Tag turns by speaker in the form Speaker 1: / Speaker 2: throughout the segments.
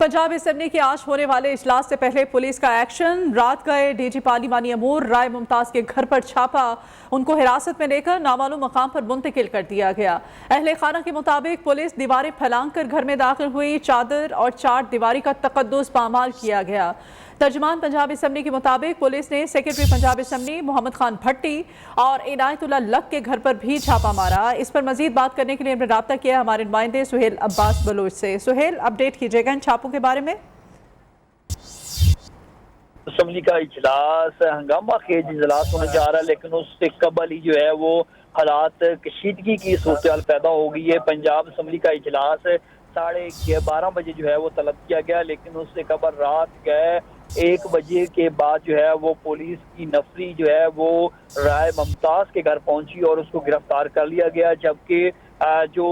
Speaker 1: Punjab assembly के आज होने वाले इजलास से पहले पुलिस का एक्शन। रात गए डीजी पार्लिमानी अमूर राय मुमताज के घर पर छापा, उनको हिरासत में लेकर नामालूम मकाम पर मुंतकिल कर दिया गया। अहले खाना के मुताबिक पुलिस दीवारें फैलाकर घर में दाखिल हुई, चादर और चार दीवारी का तकद्दुस पामाल किया गया। तर्जमान पंजाब असेंबली के मुताबिक पुलिस ने सेक्रेटरी पंजाब असेंबली मोहम्मद खान भट्टी और इनायतुल्लाह लक के घर पर भी छापा मारा। इस पर मजीद बात करने के लिए हमने राब्ता किया हमारे नुमाइंदे सुहेल अब्बास बलोच से। सुहेल, अपडेट कीजिएगा इन छापों के बारे में।
Speaker 2: असेंबली का इजलास हंगामा खेज इजलास होने जा रहा है, लेकिन उससे कबल ही जो है वो हालात कशीदगी की सूरत पैदा हो गई है। पंजाब असेंबली का इजलास 12:30 बजे जो है वो तलब किया गया, लेकिन उससे कबल रात गए 1 बजे के बाद जो है वो पुलिस की नफरी जो है वो राय मुमताज के घर पहुंची और उसको गिरफ्तार कर लिया गया। जबकि जो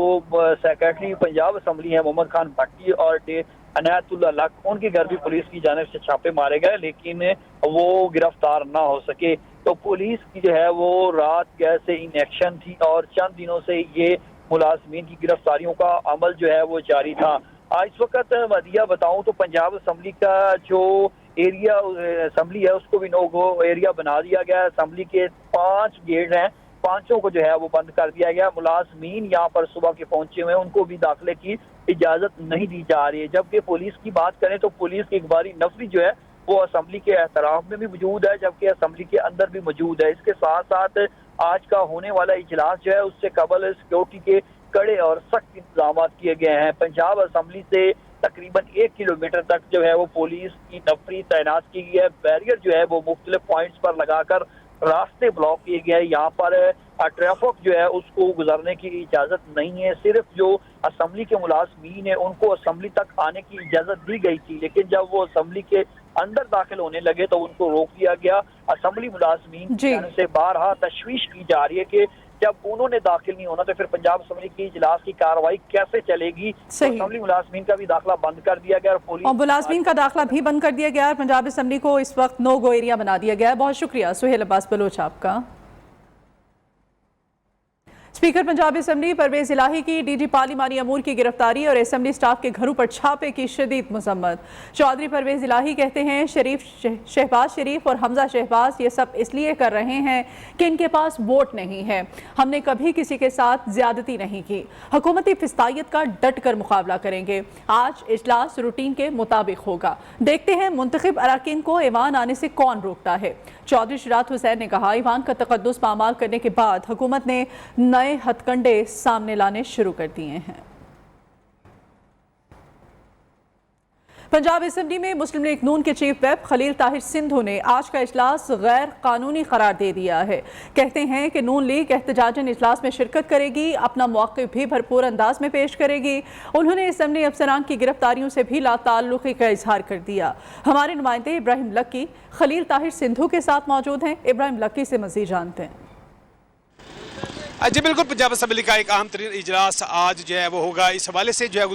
Speaker 2: सेक्रेटरी पंजाब असेंबली है मोहम्मद खान भट्टी और इनायतुल्लाह लक, उनके घर भी पुलिस की जानिब से छापे मारे गए, लेकिन वो गिरफ्तार ना हो सके। तो पुलिस की जो है वो रात गए से इन एक्शन थी और चंद दिनों से ये मुलाजमीन की गिरफ्तारियों का अमल जो है वो जारी था। इस वक्त वदिया बताऊं तो पंजाब असेंबली का जो एरिया असेंबली है उसको भी नो गो एरिया बना दिया गया। असेंबली के 5 गेट हैं, 5 को जो है वो बंद कर दिया गया। मुलाजमीन यहाँ पर सुबह के पहुंचे हुए हैं, उनको भी दाखिले की इजाजत नहीं दी जा रही है। जबकि पुलिस की बात करें तो पुलिस की इकबारी नफरी जो है वो असेंबली के एहतराम में भी मौजूद है, जबकि असेंबली के अंदर भी मौजूद है। इसके साथ साथ आज का होने वाला इजलास जो है उससे कबल सिक्योरिटी के कड़े और सख्त इंतजाम किए गए हैं। पंजाब असेंबली से तकरीबन 1 किलोमीटर तक जो है वो पुलिस की नफरी तैनात की गई है। बैरियर जो है वो मुख्तलिफ पॉइंट्स पर लगाकर रास्ते ब्लॉक किए गए हैं। यहाँ पर ट्रैफिक जो है उसको गुजरने की इजाजत नहीं है। सिर्फ जो असेंबली के मुलाजमीन है उनको असेंबली तक आने की इजाजत दी गई थी, लेकिन जब वो असेंबली के अंदर दाखिल होने लगे तो उनको रोक दिया गया। असेंबली मुलाजमीन से बारहा तशवीश की जा रही है कि जब उन्होंने दाखिल नहीं होना तो फिर पंजाब असेंबली की इजलास की कार्रवाई कैसे चलेगी। तो असेंबली मुलाजमीन का भी दाखिला बंद कर दिया गया और
Speaker 1: मुलाजमीन का दाखिला भी बंद कर दिया गया। पंजाब असेंबली को इस वक्त नो गो एरिया बना दिया गया है। बहुत शुक्रिया सुहेल अब्बास बलोच आपका। स्पीकर पंजाब असेंबली परवेज इलाही की डीजी पार्लिमानी अमूर की गिरफ्तारी और असेंबली स्टाफ के घरों पर छापे की शदीद मजम्मत। चौधरी परवेज इलाही कहते हैं शहबाज शरीफ और हमजा शहबाज ये सब इसलिए कर रहे हैं कि इनके पास वोट नहीं है। हमने कभी किसी के साथ ज्यादती नहीं की। हुकूमती फिस्तायत का डट कर मुकाबला करेंगे। आज इजलास रूटीन के मुताबिक होगा। देखते हैं मुंतखब अराकीन को ईवान आने से कौन रोकता है। चौधरी शिरात हुसैन ने कहा ईवान का तकद्दुस पामाल करने के बाद हुकूमत ने नए हथकंडे सामने लाने शुरू कर दिए हैं। पंजाब असेंबली में मुस्लिम लीग नून के चीफ व्हिप खलील ताहिर सिंधु ने आज का इजलास गैर कानूनी करार दे दिया है। कहते हैं कि नून लीग एहतजाजन इजलास में शिरकत करेगी, अपना मौक़िफ़ भी भरपूर अंदाज में पेश करेगी। उन्होंने असेंबली अफसरान की गिरफ्तारियों से भी लाताल्लुक़ी का इजहार कर दिया। हमारे नुमाइंदे इब्राहिम लक्की खलील ताहिर सिंधु के साथ मौजूद हैं। इब्राहिम लक्की से मज़ीद जानते हैं।
Speaker 3: जी बिल्कुल, पंजाब असेंबली का एक अहम तरीन इजलास आज जो है वो होगा। इस हवाले से जो है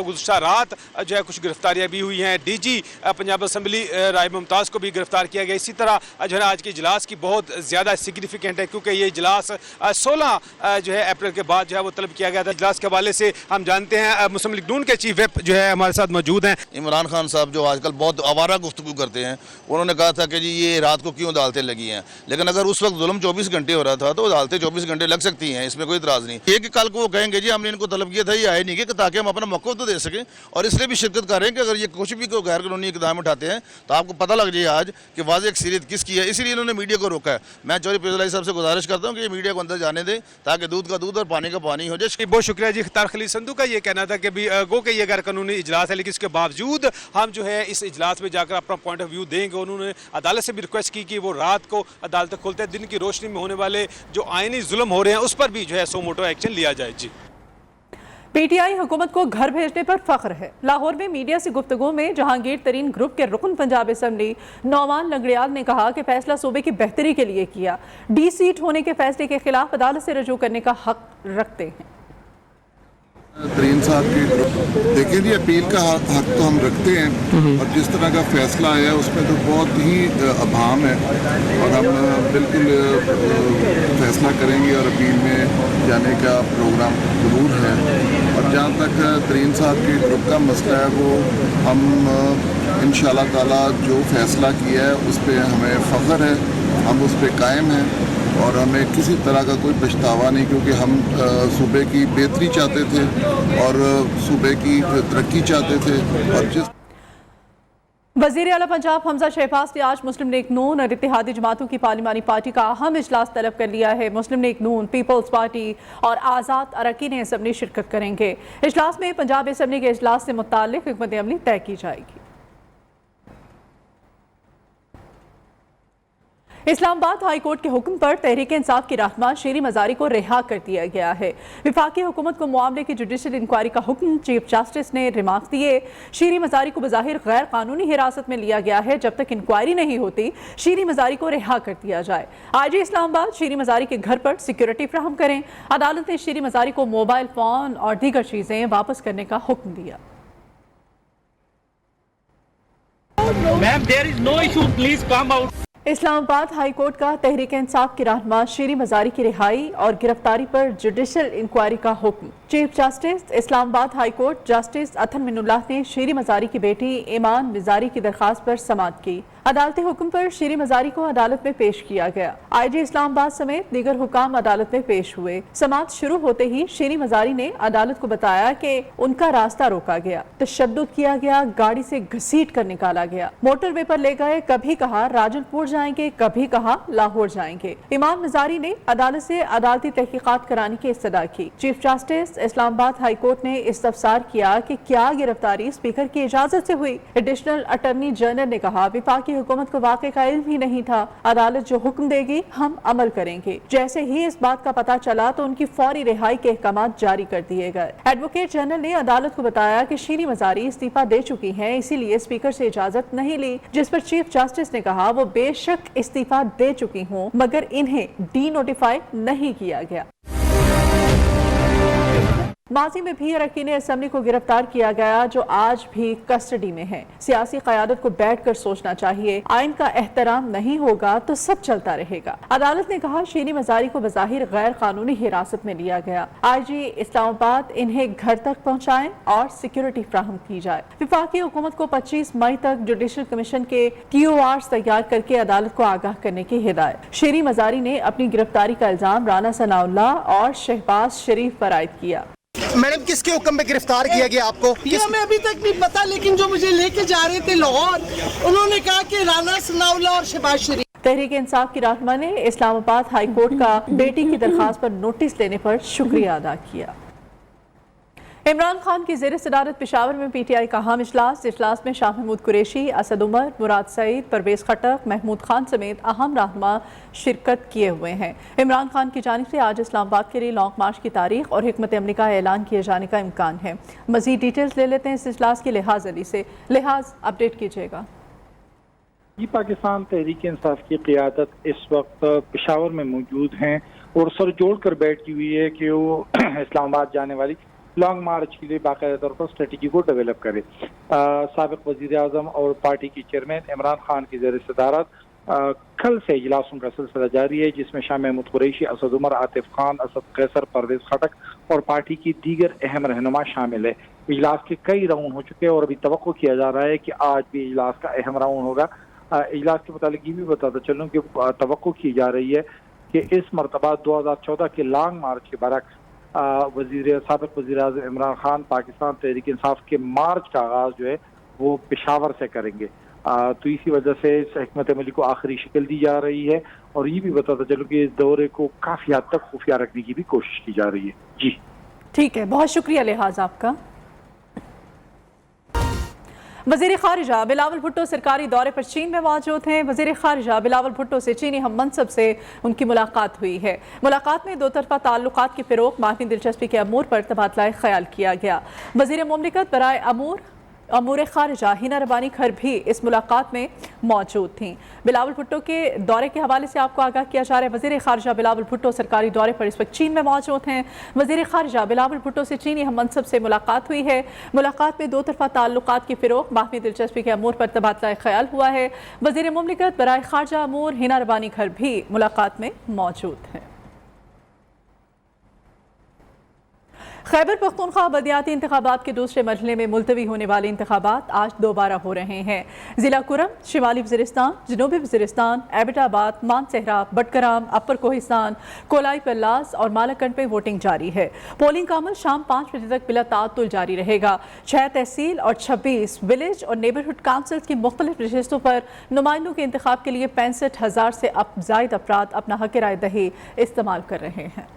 Speaker 3: गुज़श्ता रात जो है कुछ गिरफ्तारियाँ भी हुई हैं। डीजी पंजाब असेंबली राय मुमताज़ को भी गिरफ्तार किया गया। इसी तरह जो है आज के इजलास की बहुत ज़्यादा सिग्निफिकेंट है, क्योंकि ये इजलास 16 जो है अप्रैल के बाद जो है वो तलब किया गया था। इजलास के हवाले से हम जानते हैं मुस्लिम लीग नून के चीफ व्हिप जो है हमारे साथ मौजूद हैं।
Speaker 4: इमरान खान साहब जो आजकल बहुत आवारा गुफ्तगू करते हैं, उन्होंने कहा था कि जी ये रात को क्यों अदालतें लगी हैं, लेकिन अगर उस वक्त जुल्म 24 घंटे हो रहा था तो 24 घंटे लग सकती हैं, इसमें कोई इतराज नहीं। ये कि कल को वो कहेंगे जी हमने इनको तलब किया था, ये आए नहीं कि ताकि हम अपना मौक़िफ़ तो दे सकें, और इसलिए भी शिरकत कर रहे हैं कि अगर ये कुछ भी कोई गैर कानूनी इक़दाम उठाते हैं तो आपको पता लग जाए आज कि वाज़ेह अक्सरियत किसकी है। इसीलिए इन्होंने मीडिया को रोका है। मैं चौधरी परवेज़ इलाही साहब से गुजारिश करता हूँ कि ये मीडिया को अंदर जाने दें ताकि दूध का दूध और पानी का पानी हो जाए।
Speaker 3: बहुत शुक्रिया जी। खलील सिंधु का ये कहना था कि भी गो के ये गैर कानूनी इजलास है, लेकिन इसके बावजूद हम जो है इस इजलास में जाकर अपना पॉइंट ऑफ व्यू देंगे। उन्होंने अदालत से भी रिक्वेस्ट की कि वो रात को अदालत खोलते दिन की रोशनी में होने वाले जो आईनी जुल्म हो रहे हैं उस पर भी जो है सो मोटो एक्शन लिया जाए। जी
Speaker 1: पीटीआई हुकूमत को घर भेजने पर फख्र है। लाहौर में मीडिया से गुफ्तगू में जहांगीर तरीन ग्रुप के रुकन पंजाब असेंबली नौमान लंगड़ियाल ने कहा कि फैसला सूबे की बेहतरी के लिए किया। डी सीट होने के फैसले के खिलाफ अदालत से रजू करने का हक रखते हैं।
Speaker 5: तरीन साहब की देखिए जी, अपील का हक तो हम रखते हैं और जिस तरह का फैसला आया उसमें तो बहुत ही अभाम है और हम बिल्कुल फैसला करेंगे और अपील में जाने का प्रोग्राम ज़रूर है। और जहाँ तक तरीन साहब के ग्रुप का मसला है वो हम इंशाल्लाह ताला जो फैसला किया है उस पर हमें फ़ख्र है, हम उस पर कायम हैं और हमें किसी तरह का कोई पछतावा नहीं, क्योंकि हम सूबे की बेहतरी चाहते थे और सूबे की तरक्की चाहते थे। और जिस
Speaker 1: वज़ीर आला पंजाब हमजा शहबाज ने आज मुस्लिम लीग नून और इत्तेहादी जमातों की पार्लिमानी पार्टी का अहम इजलास तलब कर लिया है। मुस्लिम लीग नून, पीपल्स पार्टी और आज़ाद अरकान असम्बली शिरकत करेंगे। इजलास में पंजाब असम्बली के इजलास से मुताल्लिक हिकमत अमली तय की जाएगी। इस्लामाबाद हाई कोर्ट के हुक्म पर तहरीक इंसाफ की रहनुमा शीरी मजारी को रिहा कर दिया गया है। विफाकी हुकूमत को मामले की जुडिशल इंक्वायरी का हुक्म चीफ जस्टिस ने रिमार्क दिए। शीरी मजारी को बज़ाहिर गैर कानूनी हिरासत में लिया गया है। जब तक इंक्वायरी नहीं होती शीरी मजारी को रिहा कर दिया जाए। आईजी इस्लामाबाद शीरी मजारी के घर पर सिक्योरिटी फ्राहम करें। अदालत ने शीरी मजारी को मोबाइल फोन और दीगर चीजें वापस करने का हुक्म दिया।
Speaker 6: Ma'am, there is no issue. Please come out.
Speaker 1: Islamabad high court का तहरीक इंसाफ की रहनुमा शीरी मजारी की रिहाई और गिरफ्तारी पर जुडिशल इंक्वायरी का हुक्म। Chief justice Islamabad high court justice अथन मिनुल्लाह ने शीरी मजारी की बेटी ईमान मजारी की दरखास्त पर समाअत की। अदालती हुक्म पर शीरी मजारी को अदालत में पेश किया गया। आईजी इस्लामाबाद समेत दीगर हुकाम अदालत में पेश हुए। समाअत शुरू होते ही शीरी मजारी ने अदालत को बताया कि उनका रास्ता रोका गया, तशद्दुद किया गया, गाड़ी से घसीट कर निकाला गया, मोटरवे पर ले गए, कभी कहा राजनपुर जाएंगे, कभी कहा लाहौर जाएंगे। इमाम मजारी ने अदालत से अदालती तहकीकात कराने की इस्तदा की। Chief justice Islamabad high court ने इस्तफसार किया कि क्या गिरफ्तारी स्पीकर की इजाजत से हुई। एडिशनल अटॉर्नी जनरल ने कहा विफाकी हुकूमत को वाकई का इल्म ही नहीं था। अदालत जो हुक्म देगी हम अमल करेंगे। जैसे ही इस बात का पता चला तो उनकी फौरी रिहाई के अहकाम जारी कर दिए गए। एडवोकेट जनरल ने अदालत को बताया कि शीरी मजारी इस्तीफा दे चुकी हैं, इसीलिए स्पीकर से इजाजत नहीं ली। जिस पर चीफ जस्टिस ने कहा वो बेशक इस्तीफा दे चुकी हूँ मगर इन्हें डी नोटिफाई नहीं किया गया। माजी में भी अरकान असम्बली को गिरफ्तार किया गया जो आज भी कस्टडी में है। सियासी क़यादत को बैठकर सोचना चाहिए, आइन का एहतराम नहीं होगा तो सब चलता रहेगा। अदालत ने कहा शीरी मजारी को बज़ाहिर गैर कानूनी हिरासत में लिया गया। आईजी इस्लामाबाद इन्हें घर तक पहुँचाएं और सिक्योरिटी फ्राहम की जाए। विफाकी हुकूमत को 25 मई तक जुडिशल कमीशन के TORs तैयार करके अदालत को आगाह करने की हिदायत। शीरी मजारी ने अपनी गिरफ्तारी का इल्जाम राना सनाउल्लाह और शहबाज शरीफ पर आयद किया।
Speaker 7: मैडम किसके हुक्म पे गिरफ्तार किया गया आपको?
Speaker 8: ये हमें अभी तक नहीं पता, लेकिन जो मुझे लेके जा रहे थे लाहौर, उन्होंने कहा कि राना सनाउल्लाह और शहबाज शरीफ।
Speaker 1: तहरीक इंसाफ की रहनुमा ने इस्लामाबाद हाई कोर्ट का बेटी की दरखास्त पर नोटिस लेने पर शुक्रिया अदा किया। इमरान खान की ज़ेर सदारत पेशावर में PTI का अहम इजलास में शाह महमूद कुरैशी, असद उमर, मुराद सईद, परवेज खटक, महमूद खान समेत अहम रहनुमा शिरकत किए हुए हैं। इमरान खान की जानिब से आज इस्लामाबाद के लिए लॉन्ग मार्च की तारीख और हिकमत अमली का ऐलान किए जाने का इम्कान है। मज़ीद डिटेल्स ले लेते हैं इस इजलास की लिहाज अली से। लिहाज अपडेट कीजिएगा।
Speaker 9: ये पाकिस्तान तहरीक इंसाफ की क़यादत इस वक्त पेशावर में मौजूद हैं और सर जोड़ कर बैठी हुई है कि वो इस्लामाबाद जाने वाली लॉन्ग मार्च के लिए बाकायदा तौर पर स्ट्रेटजी को डेवलप करे। साबिक वज़ीर आज़म और पार्टी की चेयरमैन इमरान खान की ज़ेर सदारत कल से इजलासों का सिलसिला जारी है, जिसमें शाह महमूद कुरैशी, असद उमर, आतिफ खान, असद कैसर, परवेज खटक और पार्टी की दीगर अहम रहनुमा शामिल है। इजलास के कई राउंड हो चुके हैं और अभी तवक्को किया जा रहा है कि आज भी इजलास का अहम राउंड होगा। इजलास के मुतालिक ये भी बताता चलूँ कि तवक्को की जा रही है कि इस मरतबा 2014 के लॉन्ग मार्च के बरक्स साबिक वज़ीर आज़म इमरान खान पाकिस्तान तहरीक इंसाफ के मार्च का आगाज़ जो है वो पेशावर से करेंगे। तो इसी वजह से इस हिकमत अमली को आखिरी शक्ल दी जा रही है और ये भी बताता चलूँ कि इस दौरे को काफ़ी हद तक खुफिया रखने की भी कोशिश की जा रही है। जी
Speaker 1: ठीक है, बहुत शुक्रिया लिहाज आपका। वज़ीर ख़ारिजा बिलावल भुट्टो सरकारी दौरे पर चीन में मौजूद हैं। वज़ीर ख़ारिजा बिलावल भुट्टो से चीनी हम मनसब से उनकी मुलाकात हुई है। मुलाकात में दो तरफ़ा ताल्लुकात की फ़रोग़, माही दिलचस्पी के अमूर पर तबादला ख़याल किया गया। वज़ीर मुमलिकत बराए अमूर अमूर खारजा हिना रबानी खर भी इस मुलाकात में मौजूद थीं। बिलावल भुट्टो के दौरे के हवाले से आपको आगाह किया जा रहा है। वज़ीर खारजा बिलावल भुट्टो सरकारी दौरे पर इस वक्त चीन में मौजूद हैं। वज़ीर खारजा बिलावल भुट्टो से चीनी हम मनसब से मुलाकात हुई है। मुलाकात में दो तरफा ताल्लुकात की फ़िरोग बाहमी दिलचस्पी के अमूर पर तबादला ख्याल हुआ है। वज़ीर मुमलिकत बराए खारजा अमूर हिना रबानी खर भी मुलाकात में मौजूद हैं। खैबर पख्तूनख्वा बलदियाती इंतखाबात के दूसरे मरहले में मुलतवी होने वाले इंतखाबात आज दोबारा हो रहे हैं। ज़िला कुरम, शिमाली वज़ीरिस्तान, जनूबी वज़ीरिस्तान, एबटाबाद, मानसहरा, बटकराम, अपर कोहिस्तान, कोलाई पल्लास और मालाकंड में वोटिंग जारी है। पोलिंग का अमल शाम 5 बजे तक बिला ताअत्तुल जारी रहेगा। 6 तहसील और 26 विलेज और नेबरहुड काउंसिल्स की मुख्तलिफ नशिस्तों पर नुमाइंदों के इंतखाब के लिए 65,000 से अब ज़ायद अफराद अपना हक़ राय दही इस्तेमाल कर रहे हैं।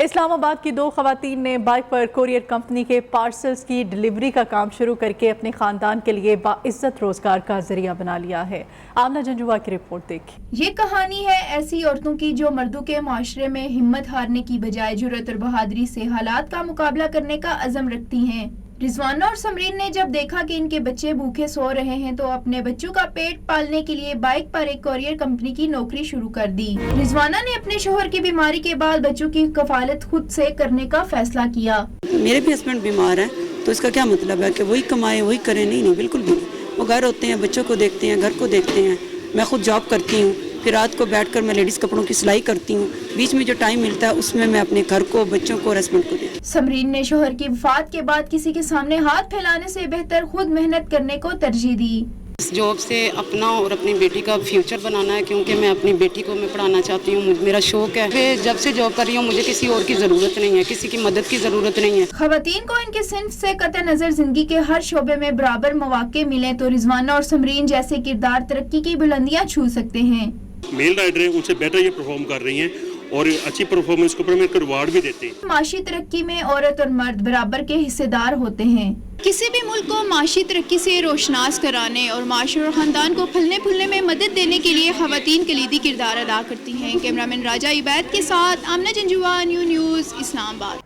Speaker 1: इस्लामाबाद की 2 खवातीन ने बाइक पर कोरियर कंपनी के पार्सल्स की डिलीवरी का काम शुरू करके अपने खानदान के लिए बाइज्जत रोजगार का जरिया बना लिया है। आमना जंजुआ की रिपोर्ट देखिए।
Speaker 10: ये कहानी है ऐसी औरतों की जो मर्दों के माशरे में हिम्मत हारने की बजाय जुर्रत और बहादुरी से हालात का मुकाबला करने का अज़म रखती हैं। रिजवाना और समरीन ने जब देखा कि इनके बच्चे भूखे सो रहे हैं तो अपने बच्चों का पेट पालने के लिए बाइक पर एक कोरियर कंपनी की नौकरी शुरू कर दी। रिजवाना ने अपने शोहर की बीमारी के बाद बच्चों की कफालत खुद से करने का फैसला किया।
Speaker 11: मेरे भी हस्बैंड बीमार हैं तो इसका क्या मतलब है कि वही कमाए वही करें? नहीं, बिल्कुल भी नहीं। वो घर होते हैं, बच्चों को देखते हैं, घर को देखते हैं। मैं खुद जॉब करती हूँ, फिर रात को बैठकर मैं लेडीज़ कपड़ों की सिलाई करती हूँ। बीच में जो टाइम मिलता है उसमें मैं अपने घर को, बच्चों को और हस्बैंड को देती हूँ।
Speaker 10: समरीन ने शोहर की वफात के बाद किसी के सामने हाथ फैलाने से बेहतर खुद मेहनत करने को तरजीह दी।
Speaker 11: इस जॉब से अपना और अपनी बेटी का फ्यूचर बनाना है, क्योंकि मैं अपनी बेटी को मैं पढ़ाना चाहती हूँ, मेरा शौक है। मैं जब से जॉब कर रही हूँ मुझे किसी और की ज़रूरत नहीं है, किसी की मदद की ज़रूरत नहीं है।
Speaker 10: खवातीन को इनके सिन्फ से कतई नज़र जिंदगी के हर शोबे में बराबर मौके मिले तो रिजवाना और समरीन जैसे किरदार तरक्की की बुलंदियाँ छू सकते हैं।
Speaker 12: मेल राइडर हैं उनसे बेटर ये परफॉर्म कर रही हैं और अच्छी परफॉर्मेंस को पर मेरे रिवार्ड भी देते हैं।
Speaker 10: माशी तरक्की में औरत और मर्द बराबर के हिस्सेदार होते हैं। किसी भी मुल्क को माशी तरक्की से रोशनास कराने और माशरे और खानदान को फलने फूलने में मदद देने के लिए खवातीन कलीदी किरदार अदा करती हैं। कैमरामैन राजा इबैद के साथ Amna Janjua, news Islamabad.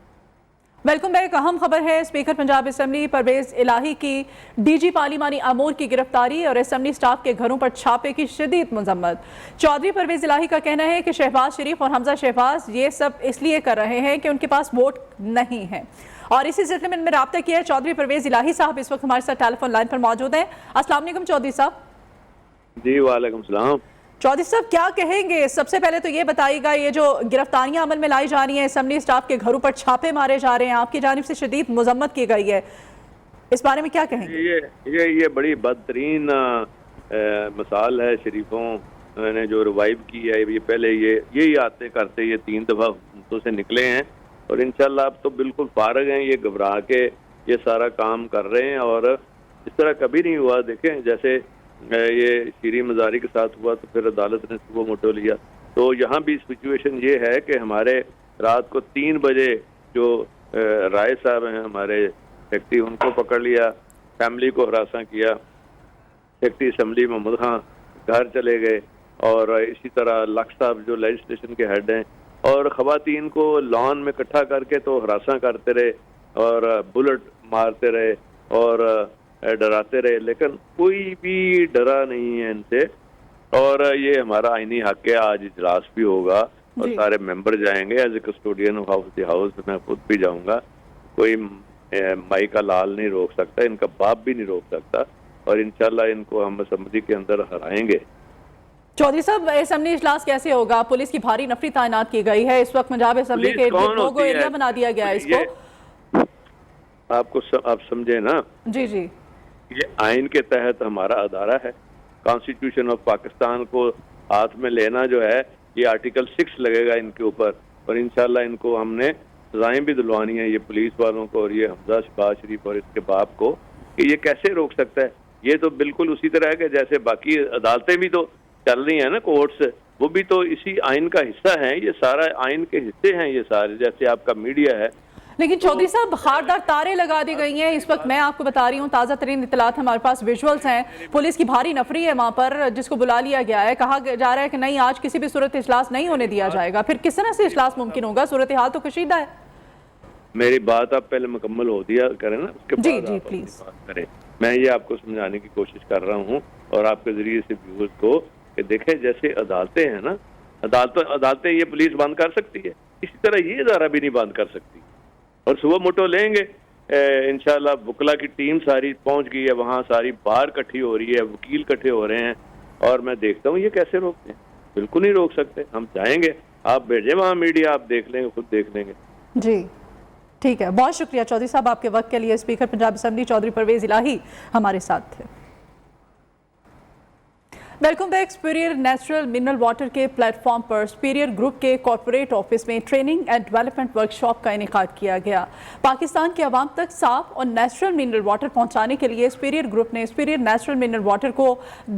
Speaker 1: Welcome back. अहम खबर है, स्पीकर पंजाब असम्बली परवेज इलाही की डीजी पार्लिमानी अमूर की गिरफ्तारी और असम्बली स्टाफ के घरों पर छापे की शदीद मजम्मत। चौधरी परवेज इलाही का कहना है कि शहबाज शरीफ और हमजा शहबाज ये सब इसलिए कर रहे हैं कि उनके पास वोट नहीं है। और इसी सिलसिले में मैंने रब्ता किया है चौधरी परवेज इलाही साहब इस वक्त हमारे साथ टेलीफोन लाइन पर मौजूद हैं। अस्सलाम वालेकुम चौधरी साहब।
Speaker 13: जी वालेकुम सलाम।
Speaker 1: चौधरी साहब क्या कहेंगे? सबसे पहले तो ये बताइएगा, ये जो गिरफ्तारियां अमल में लाई जा रही हैं, असेंबली स्टाफ के घरों पर छापे मारे जा रहे हैं, आपकी जानिब से शदीद मजम्मत की गई है, इस बारे में क्या कहेंगे?
Speaker 13: ये बड़ी बदतरीन मिसाल है शरीफों ने जो रिवाइव की है। ये पहले यही आते करते ये 3 दफ़ा हुकूमतों से निकले हैं और इंशाल्लाह अब तो बिल्कुल फारग हैं। ये घबरा के ये सारा काम कर रहे हैं और इस तरह कभी नहीं हुआ। देखें जैसे ये शीरी मजारी के साथ हुआ तो फिर अदालत ने सुबह मोटो लिया, तो यहाँ भी सिचुएशन ये है कि हमारे रात को 3 बजे जो राय साहब हैं हमारे सेक्रेटरी, उनको पकड़ लिया, फैमिली को हरासा किया। सेक्रेटरी असम्बली मोहम्मद खां घर चले गए और इसी तरह लख साहब जो लेजिस्लेशन के हेड हैं और खवातीन को लॉन में इकट्ठा करके तो हरासा करते रहे और बुलेट मारते रहे और डराते रहे, लेकिन कोई भी डरा नहीं है इनसे। और ये हमारा आईनी हक है। आज इजलास भी होगा और सारे मेंबर जाएंगे। As a custodian of the house मैं खुद भी जाऊंगा। कोई माई का लाल नहीं रोक सकता, इनका बाप भी नहीं रोक सकता और इंशाल्लाह इनको हम असेंबली के अंदर हराएंगे।
Speaker 1: चौधरी साहब असेंबली इजलास कैसे होगा? पुलिस की भारी नफरी तैनात की गई है इस वक्त पंजाब असेंबली के लोगों एरिया बना दिया गया है इसको।
Speaker 13: आप समझे ना?
Speaker 1: जी जी।
Speaker 13: ये आइन के तहत हमारा अदारा है। कॉन्स्टिट्यूशन ऑफ पाकिस्तान को हाथ में लेना जो है ये आर्टिकल 6 लगेगा इनके ऊपर और इंशाल्लाह इनको हमने सजाएं भी दिलवानी है, ये पुलिस वालों को और ये हमजा शहबाज शरीफ और इसके बाप को, कि ये कैसे रोक सकता है। ये तो बिल्कुल उसी तरह है कि जैसे बाकी अदालतें भी तो चल रही हैं ना, कोर्ट्स, वो भी तो इसी आइन का हिस्सा हैं। ये सारा आइन के हिस्से हैं ये सारे, जैसे आपका मीडिया है।
Speaker 1: लेकिन चौधरी साहब खारदार तारे लगा दी गई हैं इस वक्त। मैं आपको बता रही हूँ, ताज़ा तरीन इत्तलात हमारे पास, विजुअल्स हैं, पुलिस की भारी नफरी है वहाँ पर, जिसको बुला लिया गया है। कहा जा रहा है कि नहीं आज किसी भी सूरत इजलास नहीं होने दिया जाएगा। फिर किस तरह से इजलास मुमकिन होगा? सूरत हाल तो कशीदा है।
Speaker 13: میری بات آپ پہلے مکمل ہو دیا کریں نا, اس کے بعد آپ اپنی بات کریں. میں یہ آپ کو سمجھانے کی کوشش کر رہا ہوں اور آپ کے ذریعے سے ویورز کو کہ دیکھیں جیسے عدالتیں ہیں نا, عدالتیں یہ پولیس بند کر سکتی ہے, اسی طرح یہ ادارہ بھی نہیں بند کر سکتی. اور صبح موٹو لیں گے انشاءاللہ, وکلا کی ٹیم ساری پہنچ گئی ہے وہاں, ساری بار اکٹھی ہو رہی ہے, وکیل اکٹھے ہو رہے ہیں, اور میں دیکھتا ہوں یہ کیسے روکتے ہیں. بالکل نہیں روک سکتے. ہم چاہیں گے آپ بھیجیں وہاں میڈیا, آپ دیکھ لیں گے, خود دیکھ لیں گے.
Speaker 1: جی ٹھیک ہے, بہت شکریہ چودھری صاحب آپ کے وقت کے لیے. اسپیکر پنجاب اسمبلی چودھری پرویز الہی ہمارے ساتھ تھے. Welcome back. Superior natural mineral water کے پلیٹ فارم پر سپیریئر گروپ کے کارپوریٹ آفس میں ٹریننگ اینڈ ڈیولپمنٹ ورکشاپ کا انعقاد کیا گیا. پاکستان کے عوام تک صاف اور نیچرل منرل واٹر پہنچانے کے لیے سپیریئر گروپ نے سپیریئر نیچرل منرل واٹر کو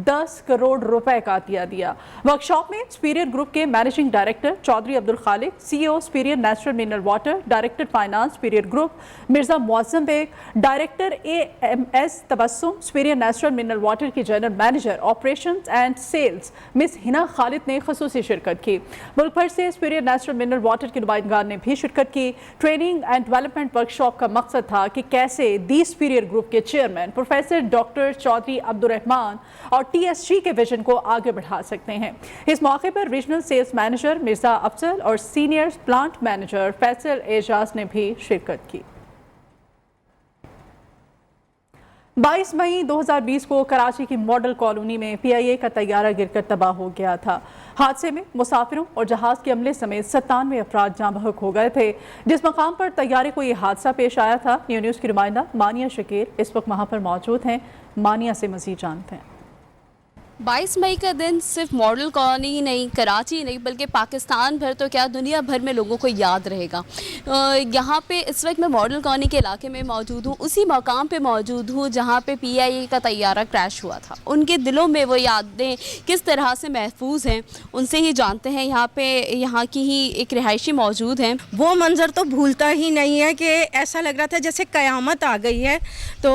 Speaker 1: 10 کروڑ روپے کا عطیہ دیا. ورکشاپ میں سپیریئر گروپ کے managing director Chaudhry Abdul Khaliq, C O Superior natural mineral water, director finance Superior group Mirza Moazzam Baig, director AMS Tabassum, Superior natural mineral water کی general manager operations and sales miss Hina Khalid نے خصوصی شرکت کی. ملک بھر سے سپیریئر نیچرل منرل واٹر کے نمائندگان نے بھی شرکت کی. ٹریننگ اینڈ ڈیولپمنٹ ورکشاپ کا مقصد تھا کہ کیسے دی سپیریئر گروپ کے chairman professor doctor Chaudhry Abdul Rehman اور TSG کے ویژن کو آگے بڑھا سکتے ہیں. اس موقع پر ریجنل سیلز مینیجر مرزا افضل اور سینئر پلانٹ مینیجر فیصل اعجاز نے بھی شرکت کی. 22 مئی 2020 کو کراچی کی ماڈل کالونی میں PIA کا طیارہ گر کر تباہ ہو گیا تھا. حادثے میں مسافروں اور جہاز کے عملے سمیت 97 افراد جاں بحق ہو گئے تھے. جس مقام پر طیارے کو یہ حادثہ پیش آیا تھا, نیوز کی نمائندہ مانیہ شکیر اس وقت وہاں پر موجود ہیں. مانیہ سے مزید جانتے ہیں.
Speaker 14: 22 مئی کا دن صرف ماڈل کالونی ہی نہیں, کراچی نہیں بلکہ پاکستان بھر تو کیا دنیا بھر میں لوگوں کو یاد رہے گا. یہاں پہ اس وقت میں ماڈل کالونی کے علاقے میں موجود ہوں, اسی مقام پہ موجود ہوں جہاں پہ PIA کا طیارہ کریش ہوا تھا. ان کے دلوں میں وہ یادیں کس طرح سے محفوظ ہیں, ان سے ہی جانتے ہیں. یہاں کی ہی ایک رہائشی موجود ہیں.
Speaker 15: وہ منظر تو بھولتا ہی نہیں ہے کہ ایسا لگ رہا تھا جیسے قیامت آ گئی ہے, تو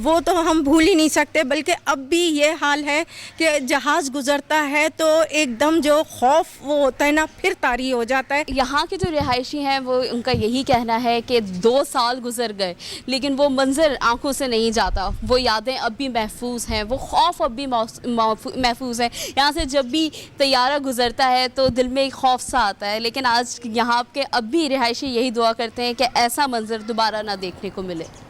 Speaker 15: وہ تو ہم بھول ہی نہیں سکتے. بلکہ اب بھی یہ حال ہے کہ جہاز گزرتا ہے تو ایک دم جو خوف وہ ہوتا ہے نا, پھر طاری ہو جاتا ہے.
Speaker 14: یہاں کے جو رہائشی ہیں وہ ان کا یہی کہنا ہے کہ 2 سال گزر گئے لیکن وہ منظر آنکھوں سے نہیں جاتا. وہ یادیں اب بھی محفوظ ہیں, وہ خوف اب بھی محفوظ ہے. یہاں سے جب بھی طیارہ گزرتا ہے تو دل میں ایک خوف سا آتا ہے. لیکن آج یہاں کے اب بھی رہائشی یہی دعا کرتے ہیں کہ ایسا منظر دوبارہ نہ دیکھنے کو ملے.